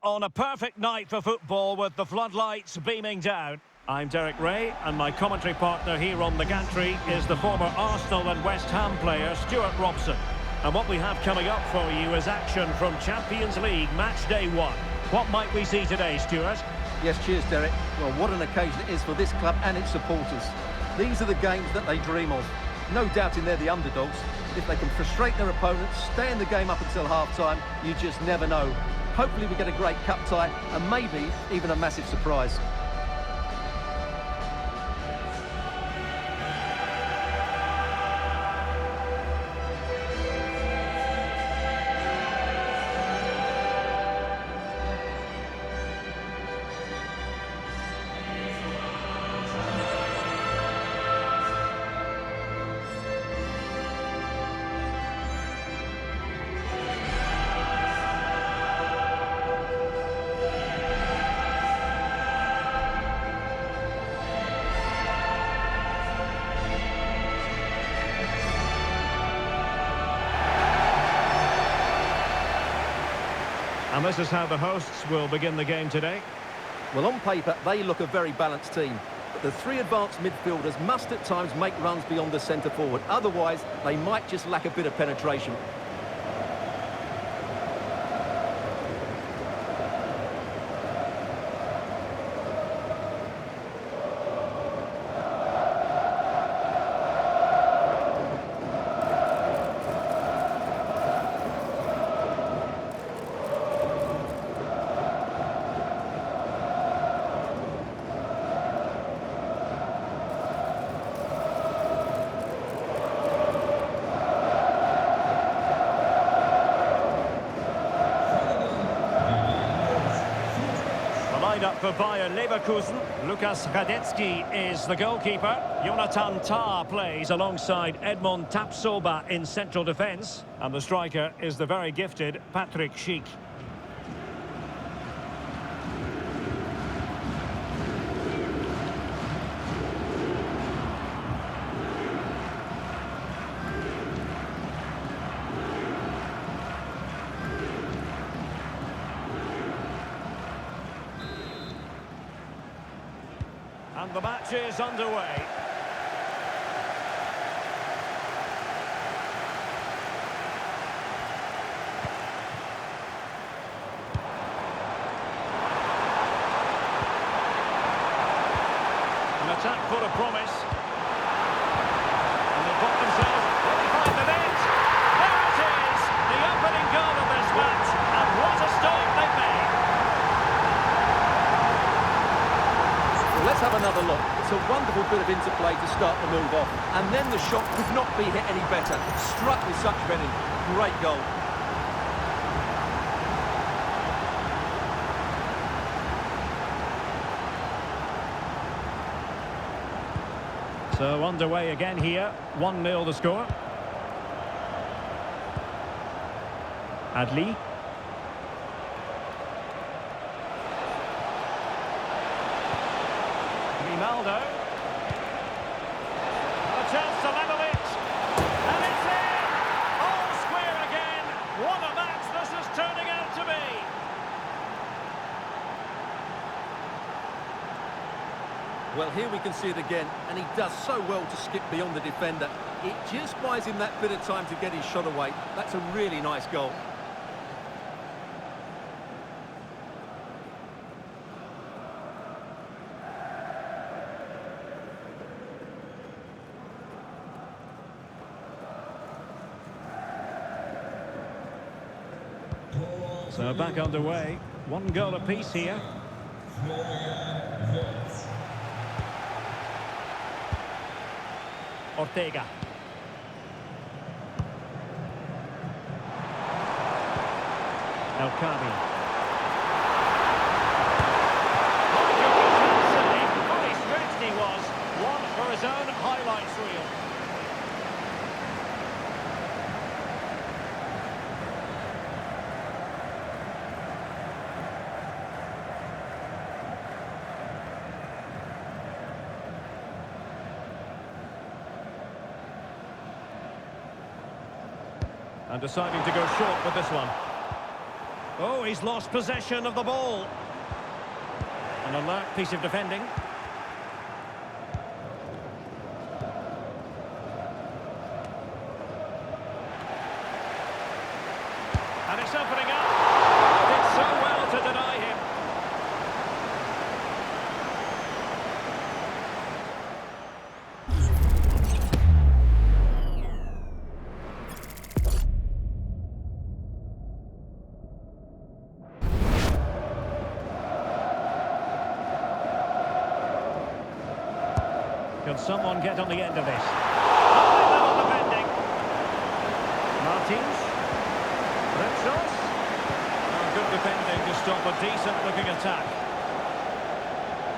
On a perfect night for football with the floodlights beaming down. I'm Derek Ray, and my commentary partner here on the gantry is the former Arsenal and West Ham player Stuart Robson. And what we have coming up for you is action from Champions League match day 1. What might we see today, Stuart? Yes, cheers, Derek. Well, what an occasion it is for this club and its supporters. These are the games that they dream of. No doubting they're the underdogs. If they can frustrate their opponents, stay in the game up until half-time, you just never know. Hopefully we get a great cup tie and maybe even a massive surprise. And this is how the hosts will begin the game today. Well, on paper, they look a very balanced team. But the three advanced midfielders must at times make runs beyond the centre forward. Otherwise, they might just lack a bit of penetration. Up for Bayer Leverkusen, Lukas Radetzky is the goalkeeper. Jonathan Tah plays alongside Edmond Tapsoba in central defence. And the striker is the very gifted Patrick Schick. And the match is underway. An attack full of promise. And they've got themselves behind the net. There it is! The opening goal of this match. And what a start they've made. Let's have another look. It's a wonderful bit of interplay to start the move off. And then the shot could not be hit any better. Struck with such venom. Great goal. So underway again here. 1-0 the score. Adli. Ronaldo. A chance to level it. And it's in! All square again. What a match this is turning out to be. Well, here we can see it again, and he does so well to skip beyond the defender. It just buys him that bit of time to get his shot away. That's a really nice goal. So back underway. 1 goal apiece here. Ortega. El Kabi. Fully stretched he was. One for his own highlights reel. And deciding to go short with this one. Oh, he's lost possession of the ball. An alert piece of defending. And it's opening up. Did so well to deny him. Can someone get on the end of this? High level defending. Martins. Ritsos. Good defending to stop a decent-looking attack.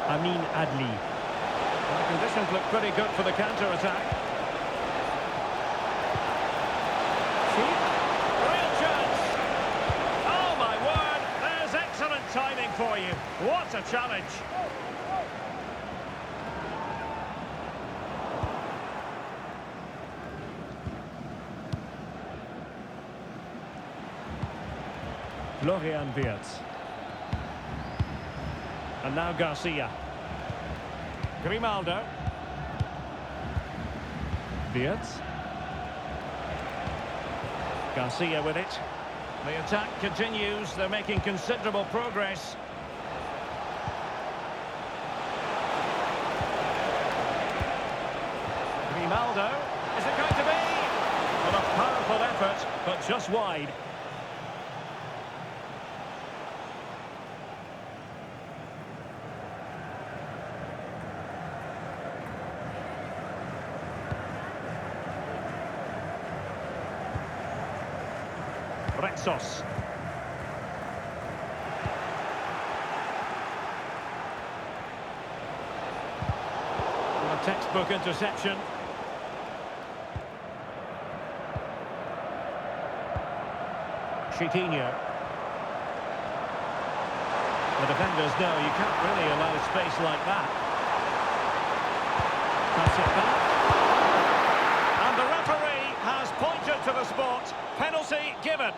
Amin Adli. Well, the conditions look pretty good for the counter-attack. Cheap. Real chance. Oh, my word. There's excellent timing for you. What a challenge. Florian Wirtz. And now Garcia. Grimaldo. Wirtz. Garcia with it. The attack continues. They're making considerable progress. Grimaldo. Is it going to be? Well, a powerful effort, but just wide. Ritsos. A textbook interception. Chiquinho. The defenders know you can't really allow space like that. Pass it back. And the referee has pointed to the spot. Penalty given.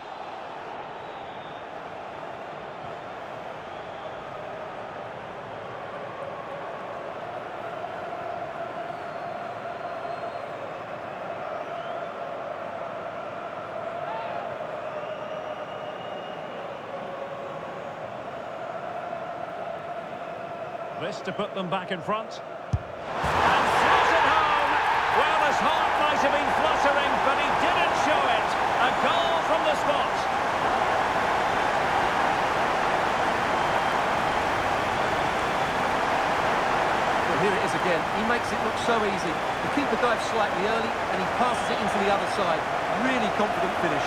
This to put them back in front. And throws it home. Well, his heart might have been fluttering, but he didn't show it. A goal from the spot. Well, here it is again. He makes it look so easy. The keeper dives slightly early, and he passes it into the other side. Really confident finish.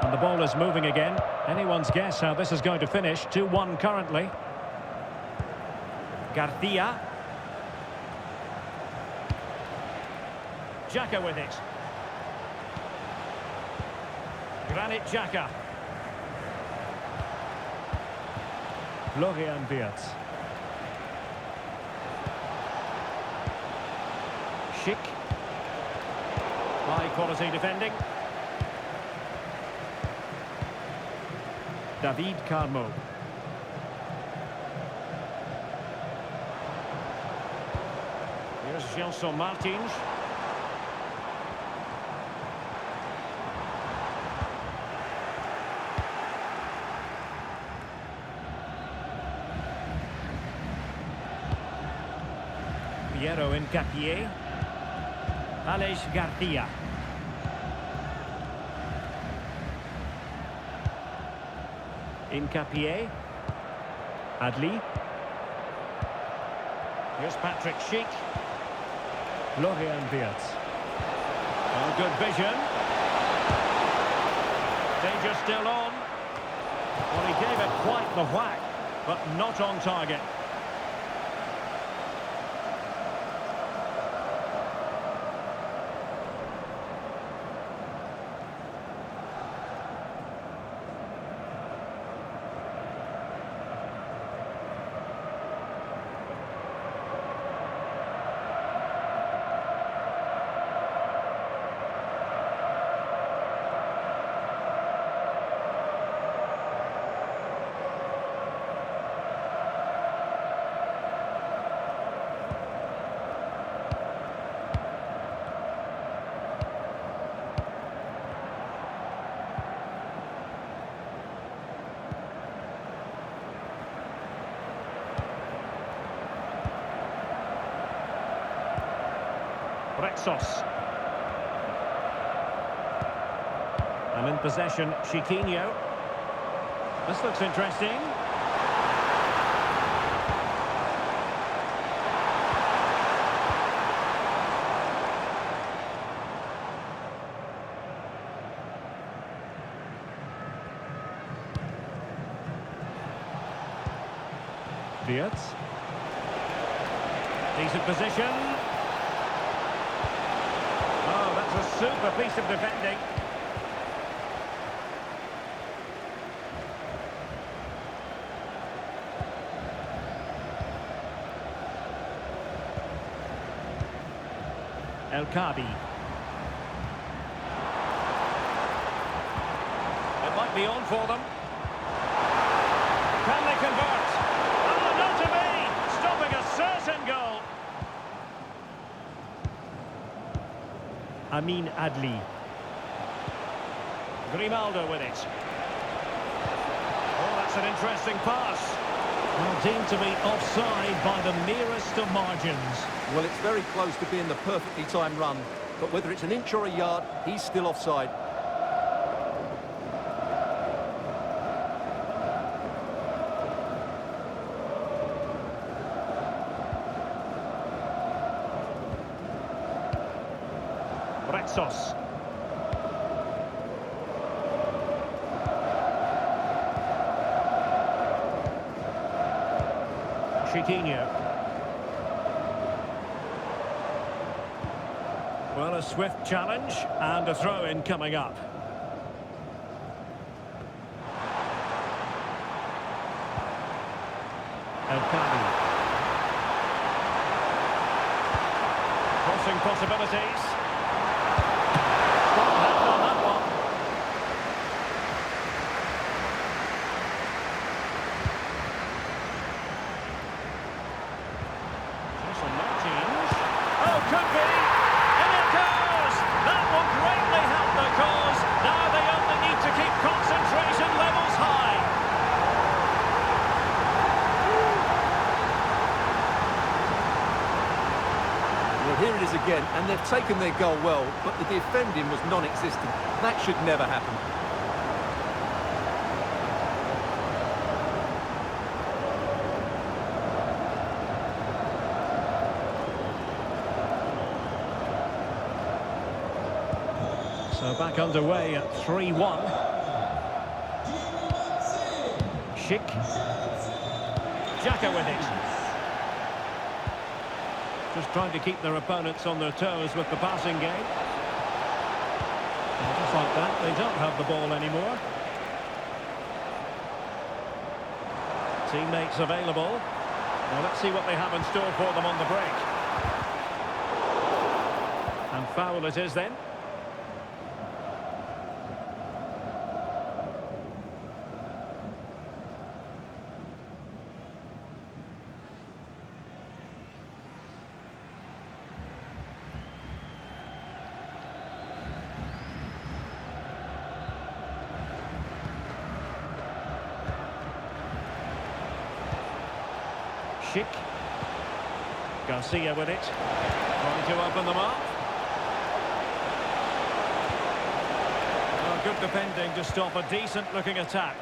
And the ball is moving again. Anyone's guess how this is going to finish. 2-1 currently. Garcia. Xhaka with it. Granit Xhaka. Florian Wirtz. Schick. High quality defending. David Carmo. Here's Gelson Martins. Piero Incapié. Alex Garcia. Incapié. Adli. Here's Patrick Schick. Florian Wirtz. Oh, good vision. Danger still on. Well, he gave it quite the whack, but not on target. Rexos. And in possession, Chiquinho. This looks interesting. Wirtz. Decent position. Oh, that's a super piece of defending. El Kabi. It might be on for them. Can they convert? Oh, not to be! Stopping a certain goal. Amin Adli. Grimaldo with it. Oh, that's an interesting pass. Well, deemed to be offside by the merest of margins. Well, it's very close to being the perfectly timed run, but whether it's an inch or a yard, he's still offside. Rexos. Chiquinho. Well, a swift challenge and a throw-in coming up. El Kabi. Crossing possibilities. Strong hand on that one. Jason Martins. Oh, could be. And it goes. That will greatly help the cause. Now they only need to keep concentration levels high. Well, here it is again, and they've taken their goal well, but the defending was non-existent. That should never happen. So back underway at 3-1. Schick. Xhaka with it. Just trying to keep their opponents on their toes with the passing game. And just like that, they don't have the ball anymore. Teammates available. Now let's see what they have in store for them on the break. And foul it is then. Schick. Garcia with it. Trying to open them up. Oh, good defending to stop a decent-looking attack.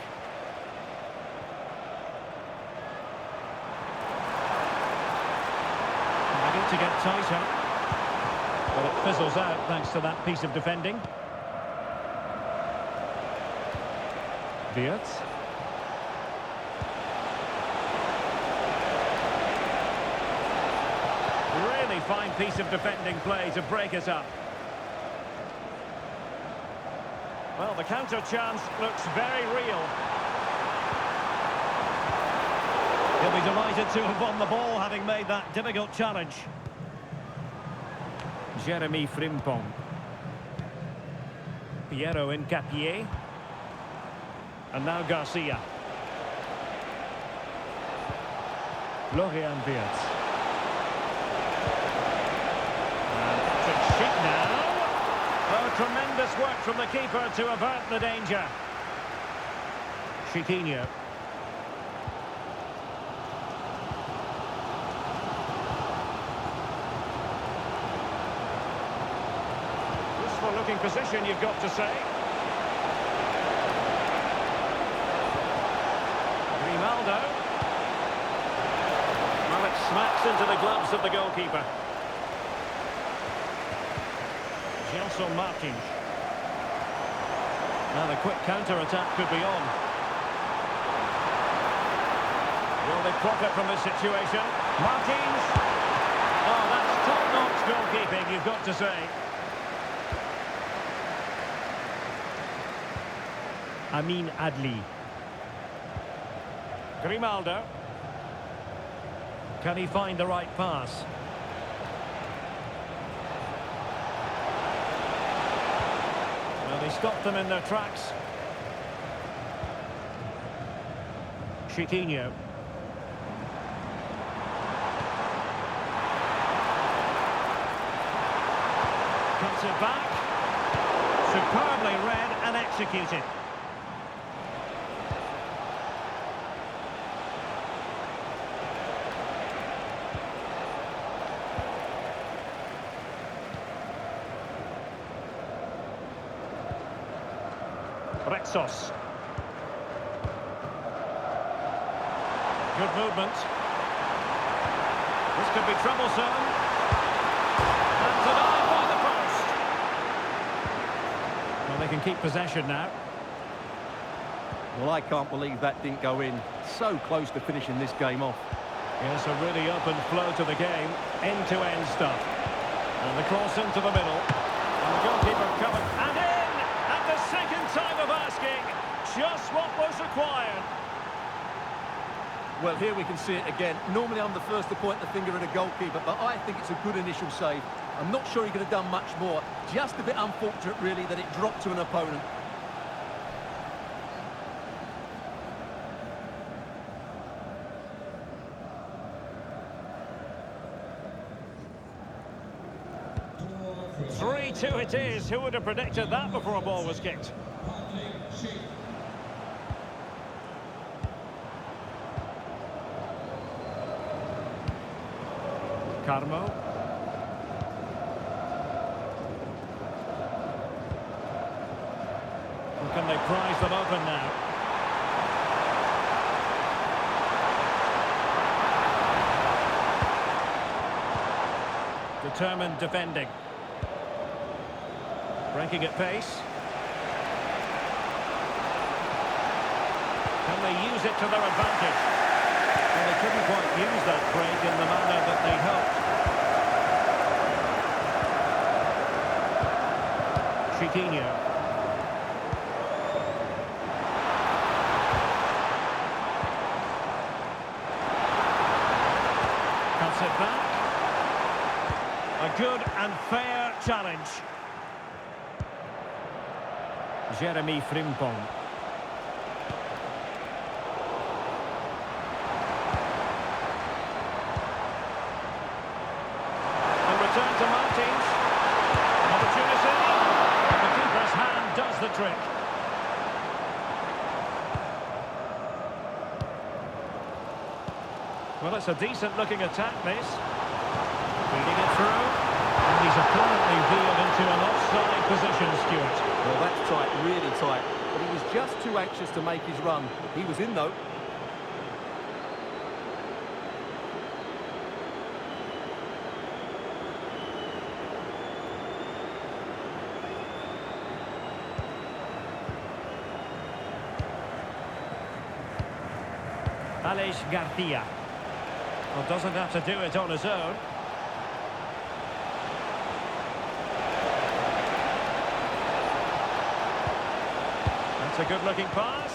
They need to get tighter. But it fizzles out thanks to that piece of defending. Wirtz. Really fine piece of defending play to break us up. Well, the counter chance looks very real. He'll be delighted to have won the ball, having made that difficult challenge. Jeremy Frimpong. Piero Incapié. And now Garcia. Florian Wirtz. Schick now. Oh, tremendous work from the keeper to avert the danger. Chiquinho. Clever-looking position, you've got to say. Grimaldo. Well, it smacks into the gloves of the goalkeeper. Gelson Martins. Now the quick counter-attack could be on. Will they profit from this situation? Martins. Oh, that's top-notch goalkeeping, you've got to say. Amin Adli. Grimaldo. Can he find the right pass? Well, they stopped them in their tracks. Chitinho. Cuts it back. Superbly read and executed. Rexos. Good movement. This could be troublesome. And denied by the post. Well, they can keep possession now. Well, I can't believe that didn't go in. So close to finishing this game off. Yes, a really open flow to the game. End-to-end stuff. And the cross into the middle. And the goalkeeper covered. And in! At the second time of asking. Just what was required. Well, here we can see it again. Normally I'm the first to point the finger at a goalkeeper, but I think it's a good initial save. I'm not sure he could have done much more. Just a bit unfortunate, really, that it dropped to an opponent. Three-two it is. Who would have predicted that before a ball was kicked? Carmo. Or can they prize them open now? Determined defending. Breaking at pace. Can they use it to their advantage? Well, they couldn't quite use that break in the manner that they hoped. Chitinho. Cuts it back. A good and fair challenge. Jeremy Frimpong. And return to Martins. Opportunity. And the keeper's hand does the trick. Well, it's a decent looking attack, this. Feeding it through. And he's apparently veered into an offside position, Stuart. Well, that's tight, really tight. But he was just too anxious to make his run. He was in, though. Alex Garcia. Well, doesn't have to do it on his own. That's a good-looking pass.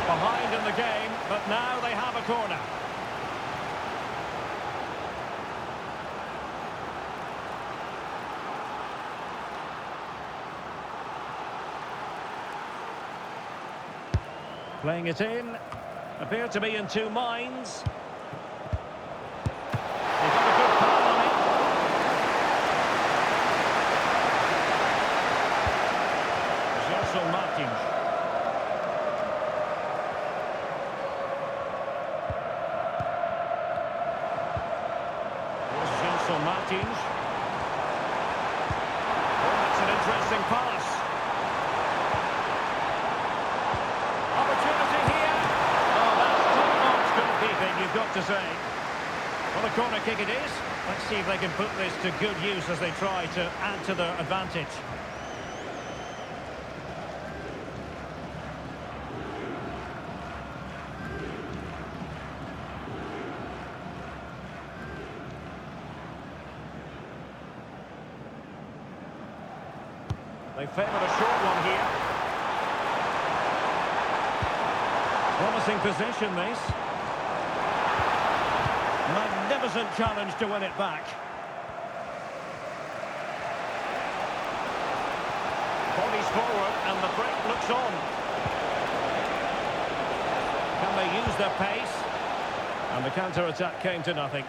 Behind in the game, but now they have a corner. Playing it in. Appear to be in two minds. They got a good pass on it. Gelson Martins. Here's Gelson Martins. Martins. Oh, that's an interesting pass. Opportunity here. Oh, that's top-notch goalkeeping, you've got to say. Well, a corner kick it is. Let's see if they can put this to good use as they try to add to their advantage. They favour a short one here. Promising possession, this. Magnificent challenge to win it back. Bodies forward and the break looks on. Can they use their pace? And the counter-attack came to nothing.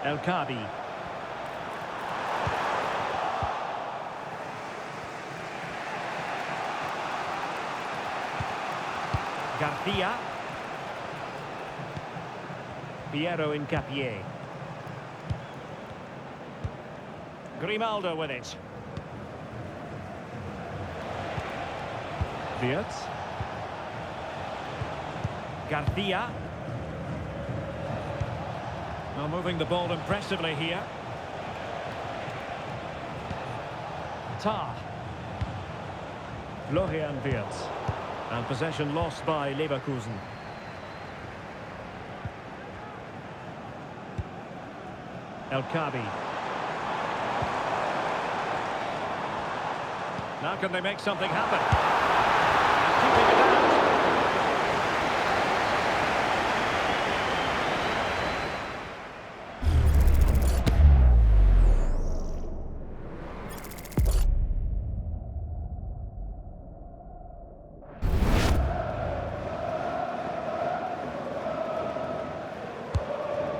El Kabi. Garcia. Piero Incapié. Grimaldo with it. Diaz. Garcia. Now moving the ball impressively here. Ta. Florian Wirtz. And possession lost by Leverkusen. El Kabi. Now can they make something happen? And keeping it out.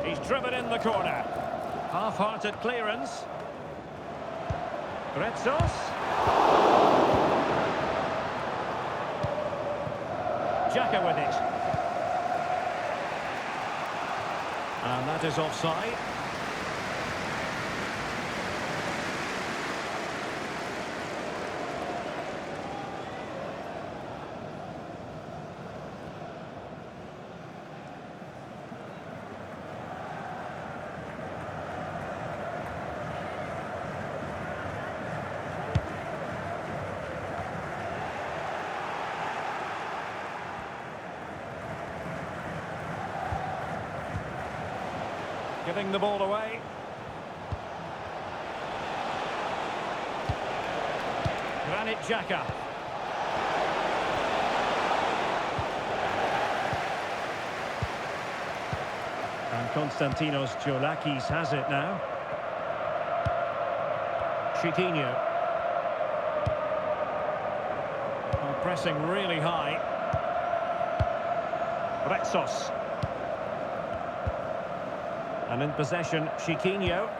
He's driven in the corner. Half-hearted clearance. Retsos. Xhaka with it. And that is offside. Giving the ball away. Granit Xhaka. And Konstantinos Giolakis has it now. Chiquinho. Oh, pressing really high. Retsos. And in possession, Chiquinho.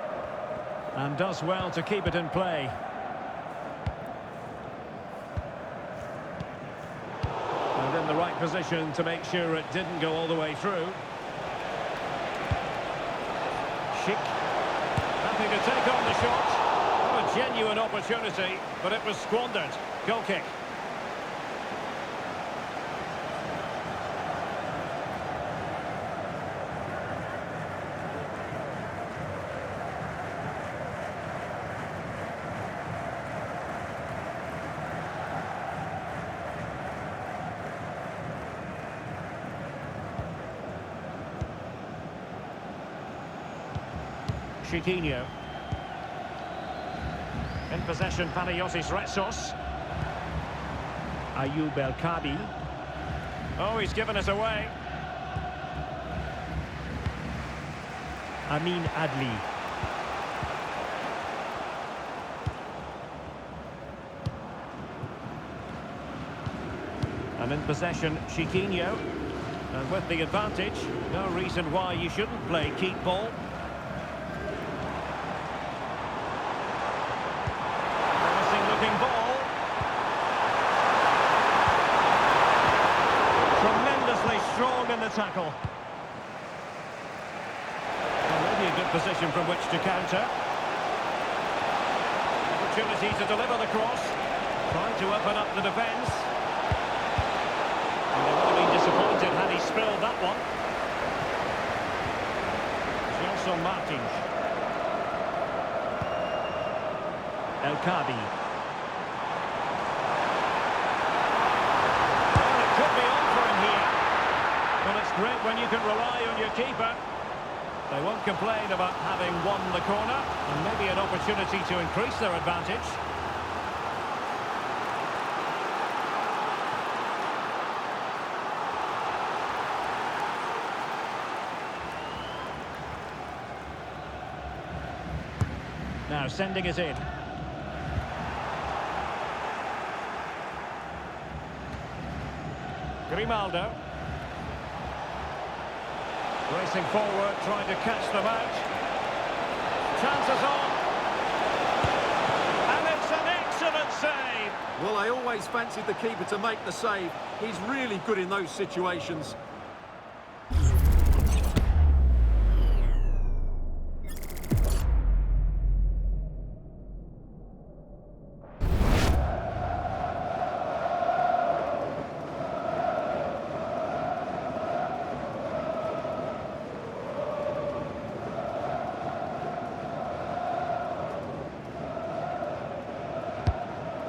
And does well to keep it in play. And in the right position to make sure it didn't go all the way through. Schick. Happy to take on the shot. What a genuine opportunity, but it was squandered. Goal kick. Chiquinho. In possession, Panagiotis Retsos. Ayoub El Kabi. Oh, he's given us away. Amin Adli. And in possession, Chiquinho. And with the advantage, no reason why you shouldn't play keep ball. Ball. Tremendously strong in the tackle. Already a good position from which to counter. Opportunity to deliver the cross. Trying to open up the defence. And they would have been disappointed had he spilled that one. Gelson Martins. El Kadi. Well, it could be on for him here. Well, it's great when you can rely on your keeper. They won't complain about having won the corner, and maybe an opportunity to increase their advantage. Now sending it in. Grimaldo. Racing forward, trying to catch them out. Chances on. And it's an excellent save. Well, I always fancied the keeper to make the save. He's really good in those situations.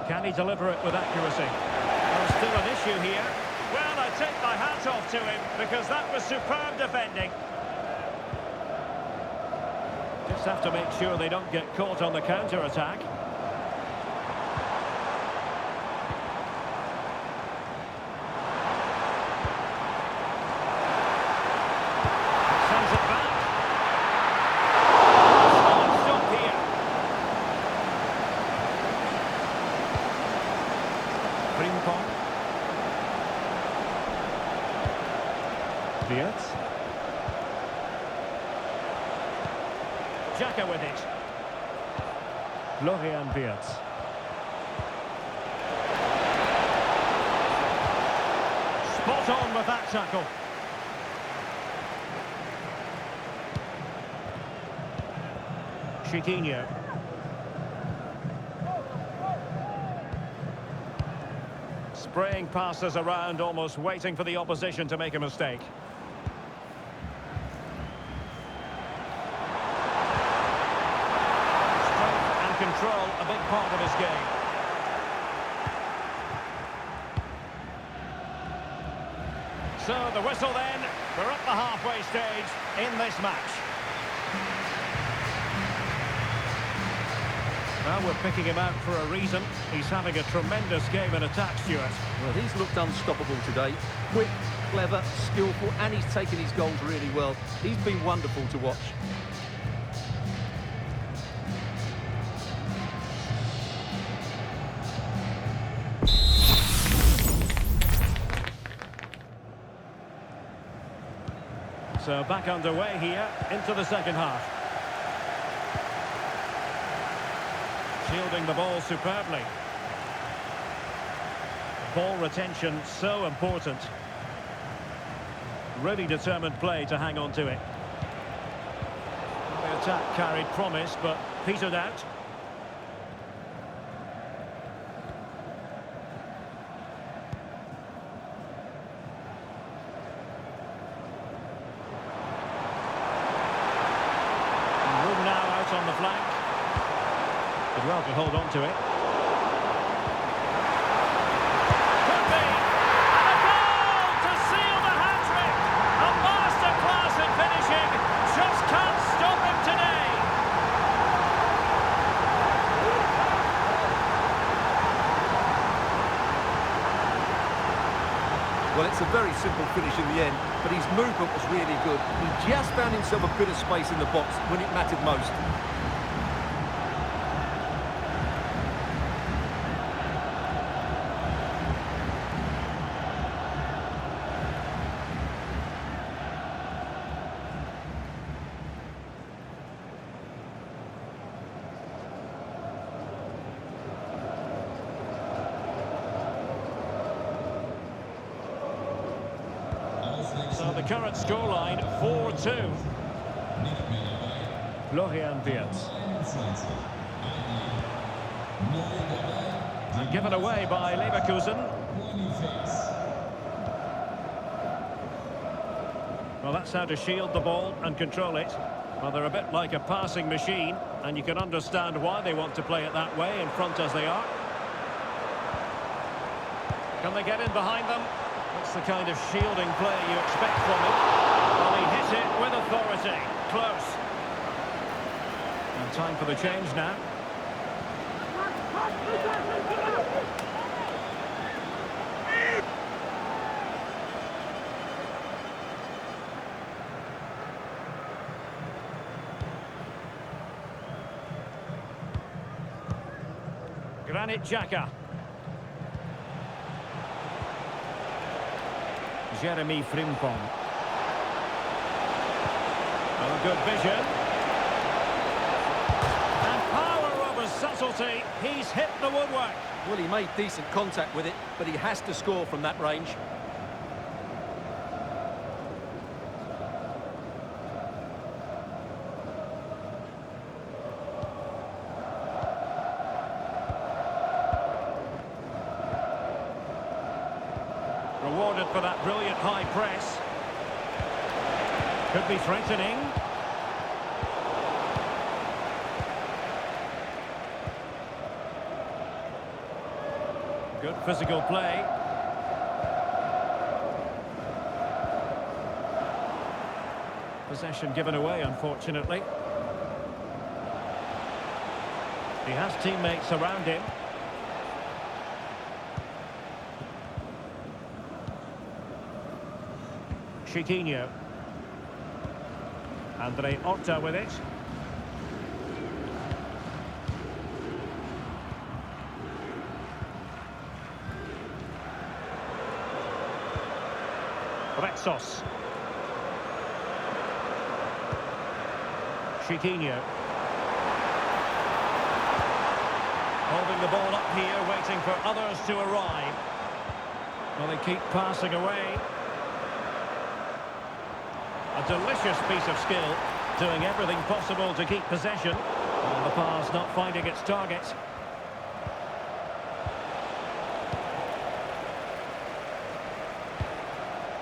Can he deliver it with accuracy? There's still an issue here. Well, I take my hat off to him because that was superb defending. Just have to make sure they don't get caught on the counter-attack. Sends it back. Stop here. Frimpong. Wirtz. Xhaka with it. Florian Wirtz. Spot on with that tackle. Chiquinho. Spraying passes around, almost waiting for the opposition to make a mistake. Strength and control, a big part of his game. So the whistle then, we're at the halfway stage in this match. Well, we're picking him out for a reason. He's having a tremendous game in attack, Stuart. Well, he's looked unstoppable today. Quick, clever, skillful, and he's taken his goals really well. He's been wonderful to watch. So back underway here into the second half. Shielding the ball superbly. Ball retention so important. Really determined play to hang on to it. The attack carried promise but petered out. Room now out on the flank. Did well to hold on to it. Could be! And a goal to seal the hat-trick! A masterclass in finishing! Just can't stop him today! Well, it's a very simple finish in the end, but his movement was really good. He just found himself a bit of space in the box when it mattered most. So the current scoreline 4-2. Florian Wirtz. And given away by Leverkusen. Well, that's how to shield the ball and control it. Well, they're a bit like a passing machine, and you can understand why they want to play it that way, in front as they are. Can they get in behind them? That's the kind of shielding play you expect from him. Well, he hit it with authority. Close. And time for the change now. Granit Xhaka. Jeremy Frimpong. Oh, good vision. And power over subtlety. He's hit the woodwork. Well, he made decent contact with it, but he has to score from that range. Rewarded for that brilliant high press. Could be threatening. Good physical play. Possession given away, unfortunately. He has teammates around him. Chiquinho. Andre Orta with it. Rexos. Chiquinho. Holding the ball up here, waiting for others to arrive. Well, they keep passing away. A delicious piece of skill, doing everything possible to keep possession. And the pass not finding its target.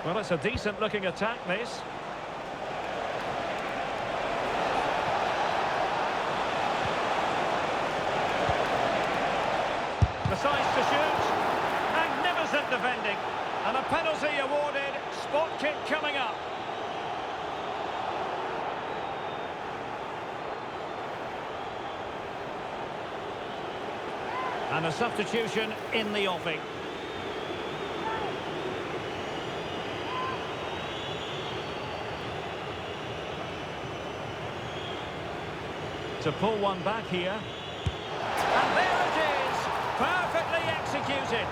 Well, it's a decent-looking attack, this. Decides to shoot. Magnificent defending. And a penalty awarded. Spot kick coming up. And a substitution in the offing. To pull one back here. And there it is! Perfectly executed.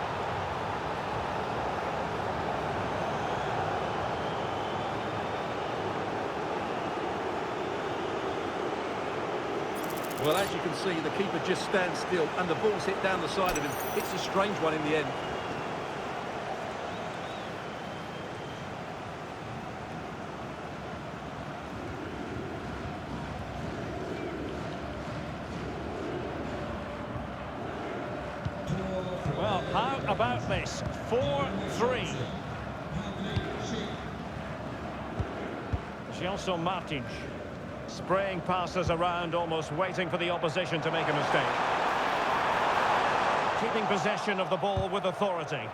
Well, as you can see, the keeper just stands still and the ball's hit down the side of him. It's a strange one in the end. Well, how about this? 4-3. Gelson Martins. Spraying passes around, almost waiting for the opposition to make a mistake. Keeping possession of the ball with authority.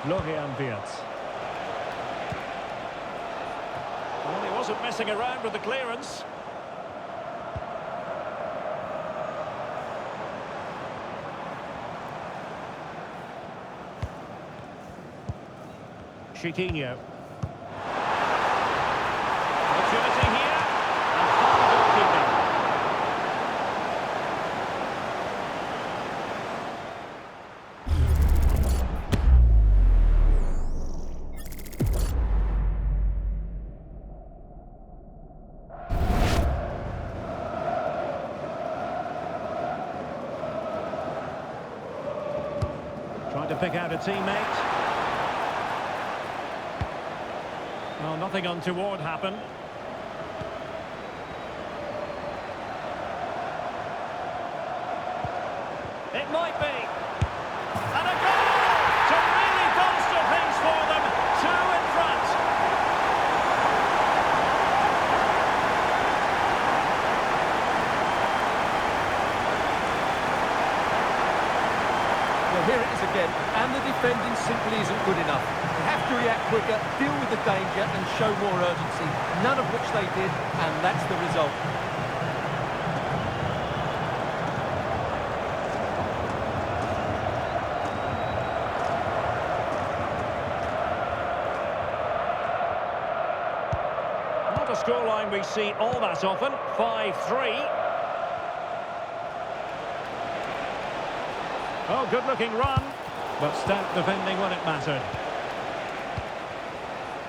Florian Wirtz. Well, he wasn't messing around with the clearance. Chiquinho. Opportunity here. And fine goalkeeping. to pick out a teammate. Well, nothing untoward happened. It might be. And a goal to really bolster things for them. 2 in front. Well, here it is again, and the defending simply isn't good enough. They have to react quicker, deal with the danger and show more urgency, none of which they did, and that's the result. Not a scoreline we see all that often. 5-3. Oh, good-looking run, but stout defending when it mattered.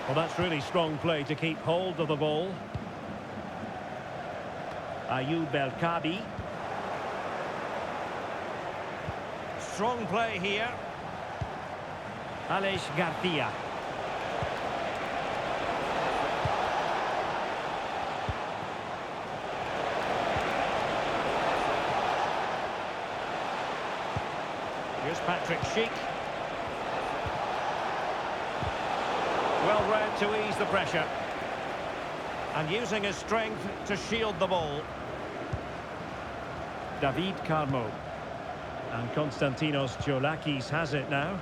Well, that's really strong play to keep hold of the ball. Ayoub El-Kabi. Strong play here. Aleix Garcia. Here's Patrick Schick. Well read to ease the pressure. And using his strength to shield the ball. David Carmo. And Konstantinos Giolakis has it now.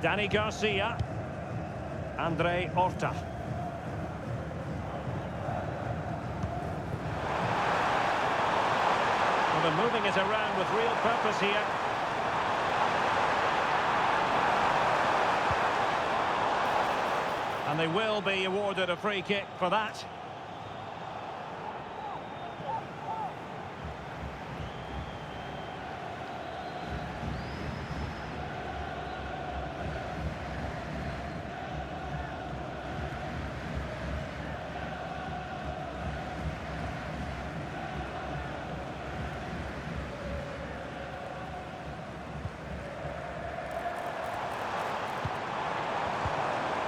Dani Garcia. Andre Horta. Well, they're moving it around with real purpose here. And they will be awarded a free kick for that.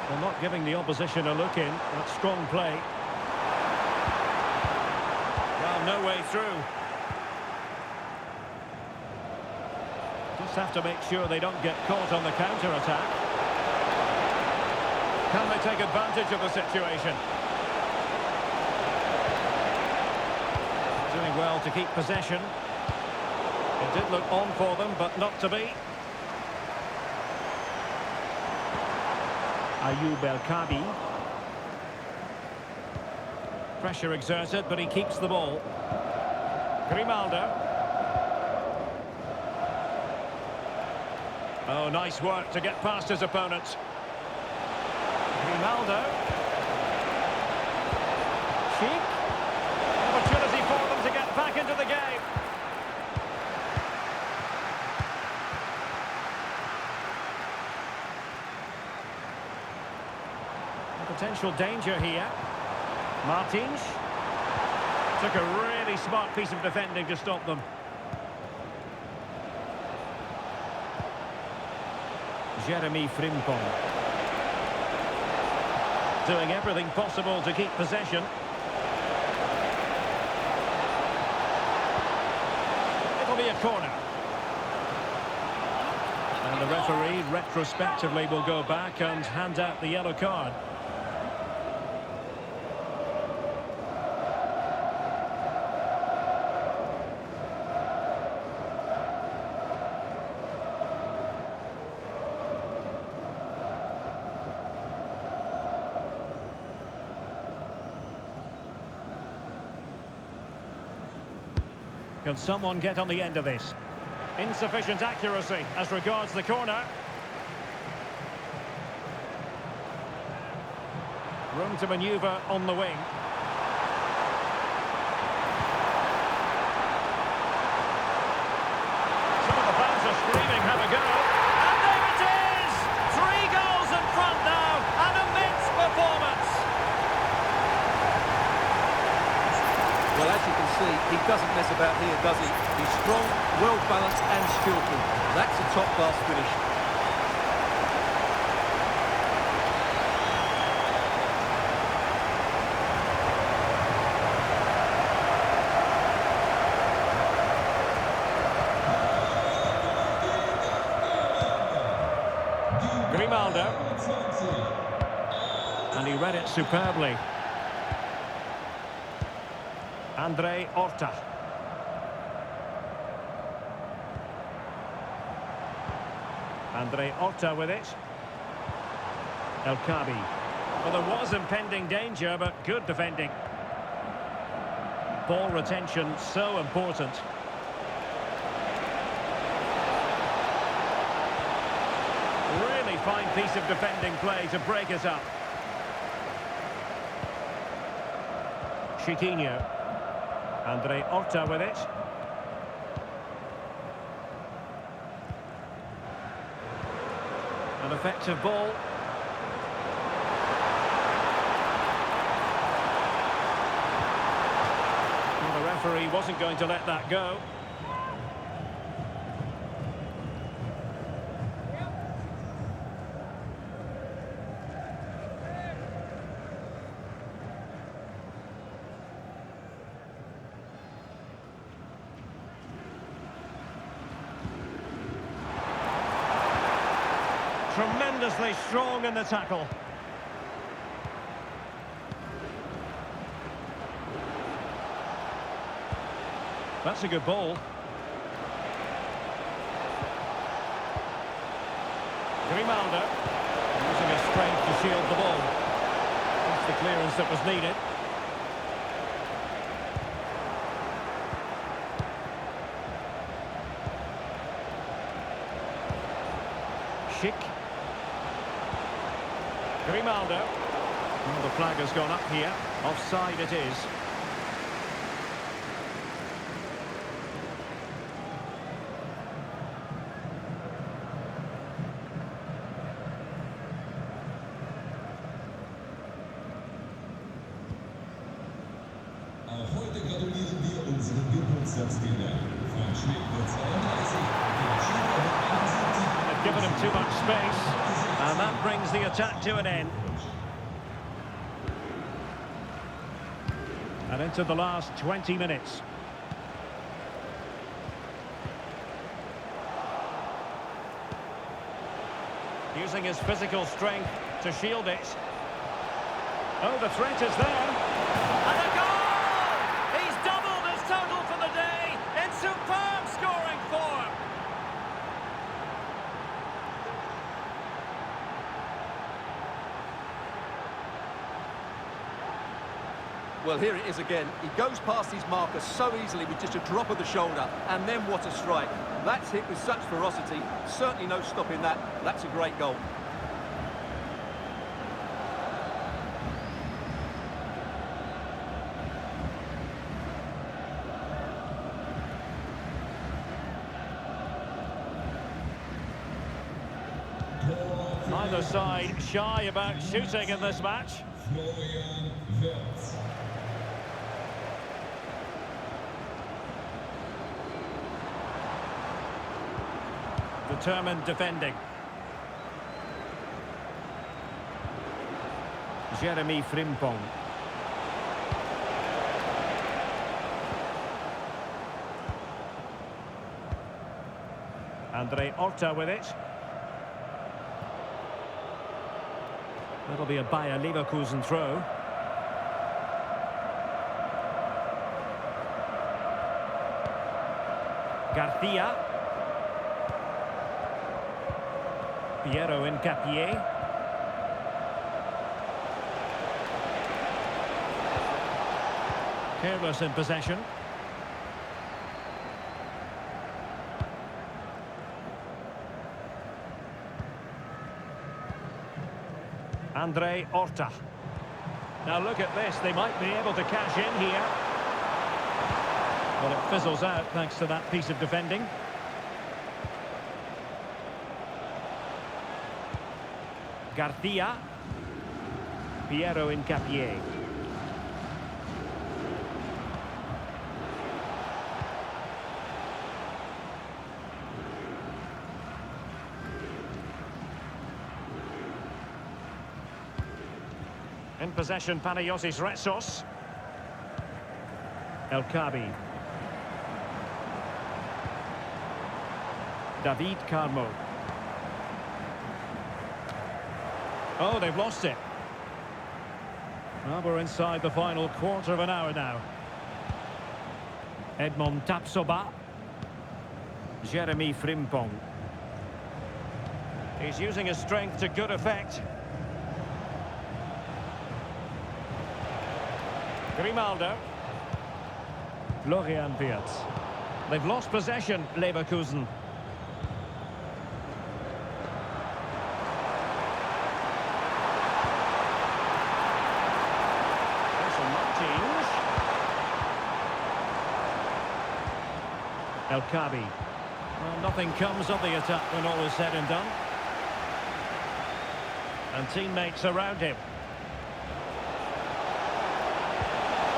Well, not giving the opposition a look in. That's strong play. Well, no way through. Just have to make sure they don't get caught on the counter-attack. Can they take advantage of the situation? Doing well to keep possession. It did look on for them, but not to be. Ayoub El-Kabi. Pressure exerted, but he keeps the ball. Grimaldo. Oh, nice work to get past his opponents. Grimaldo. Schick. Opportunity for them to get back into the game. Potential danger here. Martins. Took a really smart piece of defending to stop them. Jeremy Frimpong. Doing everything possible to keep possession. It'll be a corner. And the referee retrospectively will go back and hand out the yellow card. Can someone get on the end of this? Insufficient accuracy as regards the corner. Room to manoeuvre on the wing. Some of the fans are screaming, have a go. And there it is! 3 goals in front now. An immense performance. about here, does he? He's strong, well-balanced and skillful. That's a top-class finish. Grimaldo. And he read it superbly. Andre Horta. Andre Horta with it. El Kabi. Well, there was impending danger, but good defending. Ball retention so important. Really fine piece of defending play to break us up. Chiquinho. Andre Horta with it. An effective ball. Well, the referee wasn't going to let that go. Tremendously strong in the tackle. That's a good ball. Grimaldo using his strength to shield the ball. That's the clearance that was needed. Schick. Grimaldo. Well, the flag has gone up here. Offside it is. Heute gratulieren wir unseren Geburtstagsgewinner. Von Schmidt 32. They've given him too much space, and that brings the attack to an end. And into the last 20 minutes. Using his physical strength to shield it. Oh, the threat is there. And a goal! He's doubled his total for the day in superb scoring form. Well, here it is again. He goes past his marker so easily with just a drop of the shoulder, and then what a strike. That's hit with such ferocity. Certainly no stopping that. That's a great goal. Neither side shy about shooting in this match. Determined defending. Jeremy Frimpong. Andre Horta with it. That'll be a Bayer Leverkusen throw. Garcia. Piero Incapié. Careless in possession. Andre Horta. Now look at this, they might be able to cash in here. Well, it fizzles out thanks to that piece of defending. Garcia. Piero Incapié. In possession, Panagiotis Retsos. El Kabi. David Carmo. Oh, they've lost it. Well, we're inside the final quarter of an hour now. Edmond Tapsoba. Jeremy Frimpong. He's using his strength to good effect. Grimaldo. Florian Wirtz. They've lost possession, Leverkusen. El Kabi. Well, nothing comes of the attack when all is said and done. And teammates around him.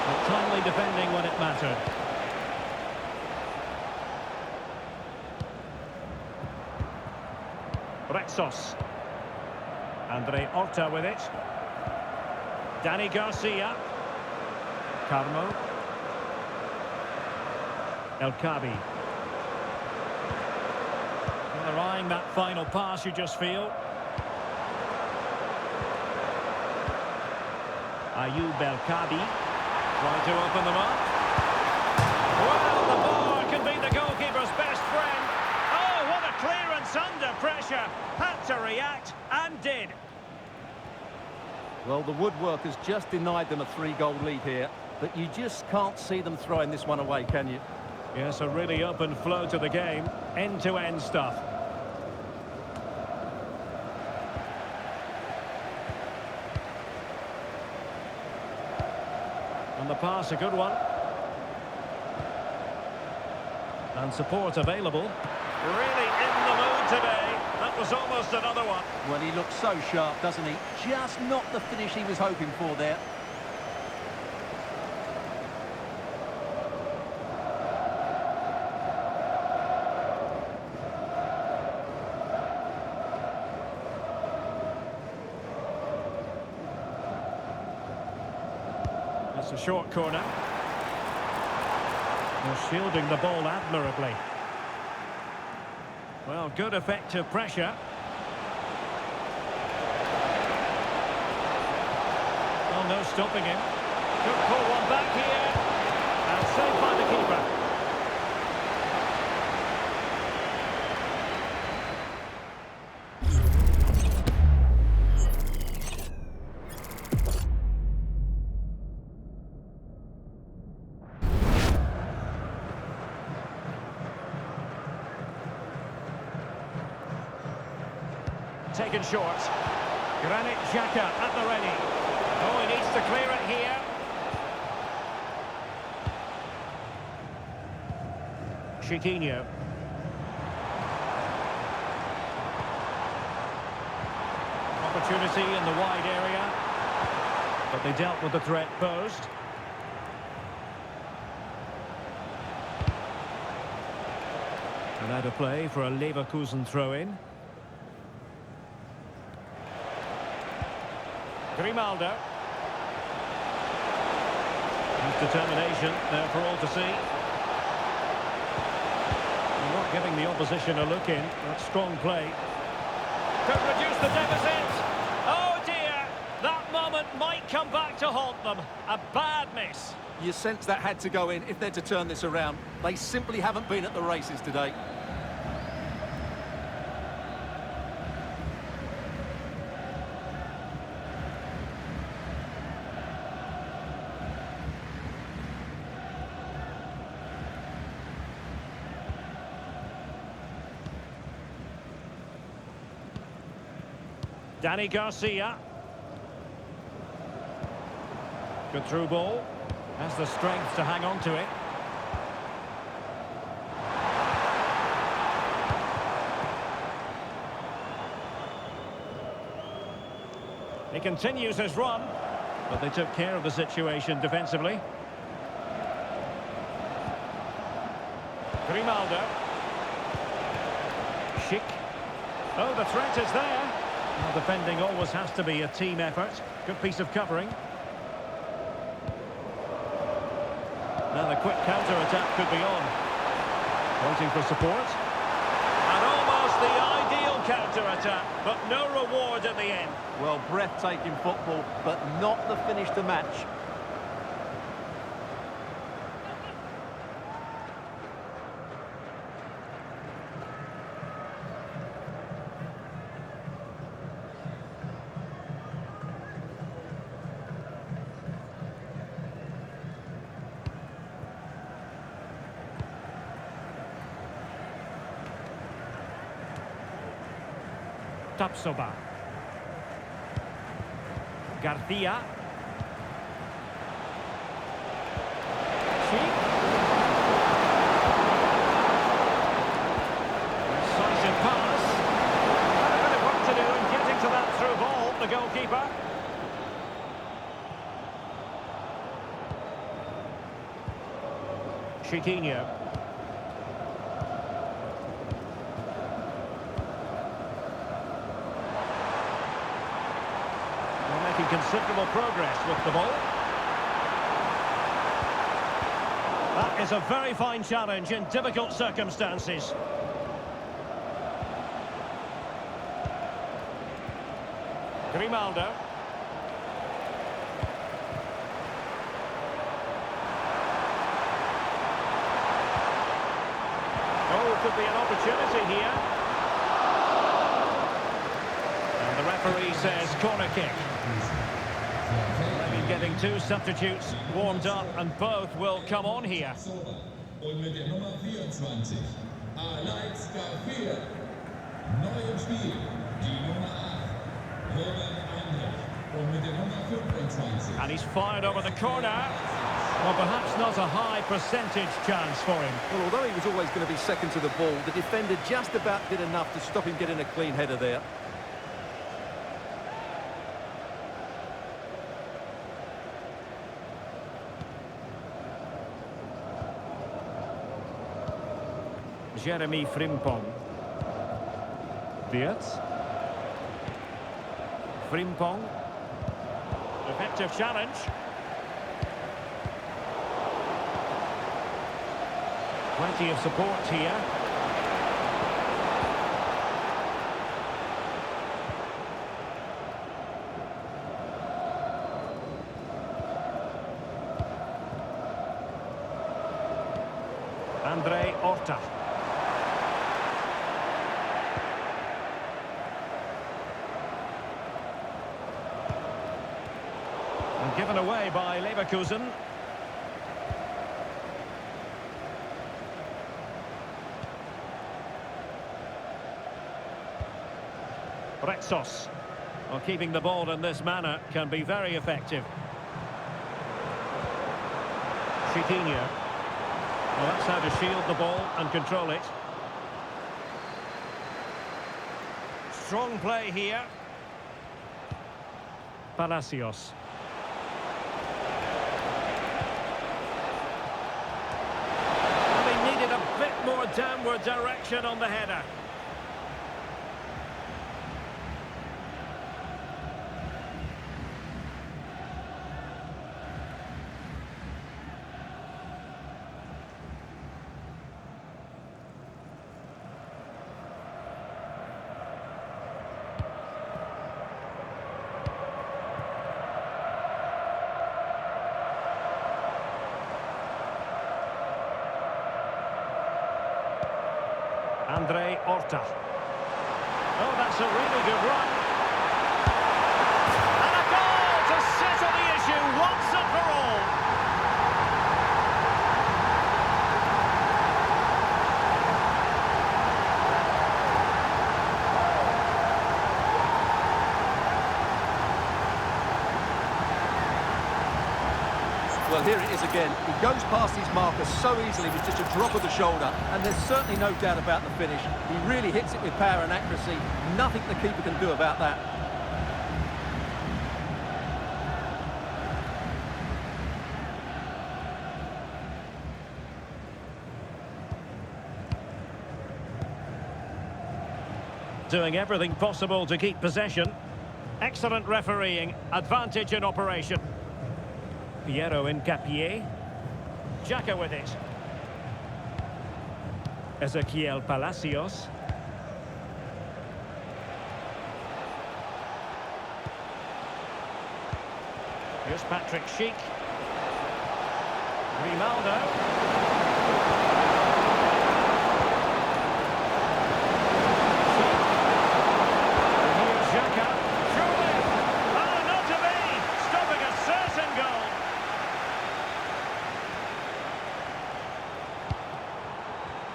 But timely defending when it mattered. Retsos. Andre Horta with it. Dani Garcia. Carmo. El Kabi. They're eyeing that final pass, you just feel. Ayoub El Kabi trying to open them up. Well, the ball can be the goalkeeper's best friend. Oh, what a clearance under pressure. Had to react and did. Well, the woodwork has just denied them a 3-goal lead here, but you just can't see them throwing this one away, can you? Yes, a really open flow to the game. End-to-end stuff. And the pass, a good one. And support available. Really in the mood today. That was almost another one. Well, he looks so sharp, doesn't he? Just not the finish he was hoping for there. It's a short corner. They're shielding the ball admirably. Well, good effective pressure. Oh, no stopping him. Could pull one back here. And saved by the keeper. Taken short. Granit Xhaka at the ready. Oh, he needs to clear it here. Chiquinho. Opportunity in the wide area. But they dealt with the threat posed. And out of play for a Leverkusen throw-in. Grimaldo. His determination there for all to see. And not giving the opposition a look in. That's strong play. Could reduce the deficit. Oh dear. That moment might come back to haunt them. A bad miss. You sense that had to go in if they're to turn this around. They simply haven't been at the races today. Dani Garcia. Good through ball. Has the strength to hang on to it. He continues his run, but they took care of the situation defensively. Grimaldo. Schick. Oh, the threat is there. Well, defending always has to be a team effort. Good piece of covering. Now the quick counter-attack could be on. Waiting for support. And almost the ideal counter-attack, but no reward in the end. Well, breathtaking football, but not the finish to match. Tapsoba. Garcia. Cheek. Decisive pass. And a bit of work to do in getting to that through ball, the goalkeeper. Chiquinho. Considerable progress with the ball. That is a very fine challenge in difficult circumstances. Grimaldo. Oh, could be an opportunity here. And the referee says corner kick. Maybe getting two substitutes warmed up, and both will come on here. Und mit der Nummer 24, Alex Garcia. Neu im Spiel, die Nummer 8, Robert Andrich. Und mit der Nummer 25. And he's fired over the corner. Well, perhaps not a high percentage chance for him. Well, although he was always going to be second to the ball, the defender just about did enough to stop him getting a clean header there. Jeremy Frimpong. Wirtz. Frimpong. Effective challenge. Plenty of support here. Andre Horta. And given away by Leverkusen. Retsos. Well, keeping the ball in this manner can be very effective. Chiquinho. Well, that's how to shield the ball and control it. Strong play here. Palacios. Well, they needed a bit more downward direction on the header. Andre Horta. Oh, that's a really good run. And a goal to settle the issue once and for all. Well, here it is again. He goes past his marker so easily with just a drop of the shoulder, and there's certainly no doubt about the finish. He really hits it with power and accuracy. Nothing the keeper can do about that. Doing everything possible to keep possession. Excellent refereeing. Advantage in operation. Piero Incapié. Xhaka with it. Ezequiel Palacios. Here's Patrick Schick. Grimaldo. And here's Xhaka. Surely. Oh, not to be. Stopping a certain goal.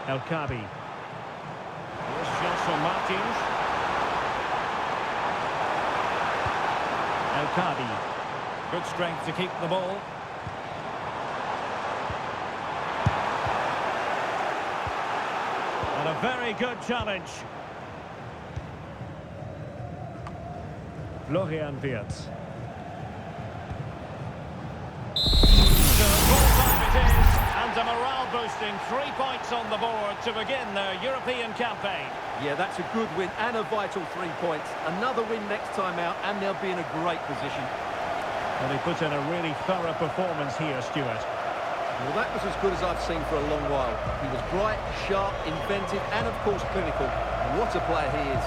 El Kabi. Here's Gelson Martins. El Kabi. Good strength to keep the ball. And a very good challenge. Florian Wirtz. So full time it is, and a morale-boosting 3 points on the board to begin their European campaign. Yeah, that's a good win and a vital 3 points. Another win next time out, and they'll be in a great position. Well, they put in a really thorough performance here, Stuart. Well, that was as good as I've seen for a long while. He was bright, sharp, inventive, and of course clinical. And what a player he is.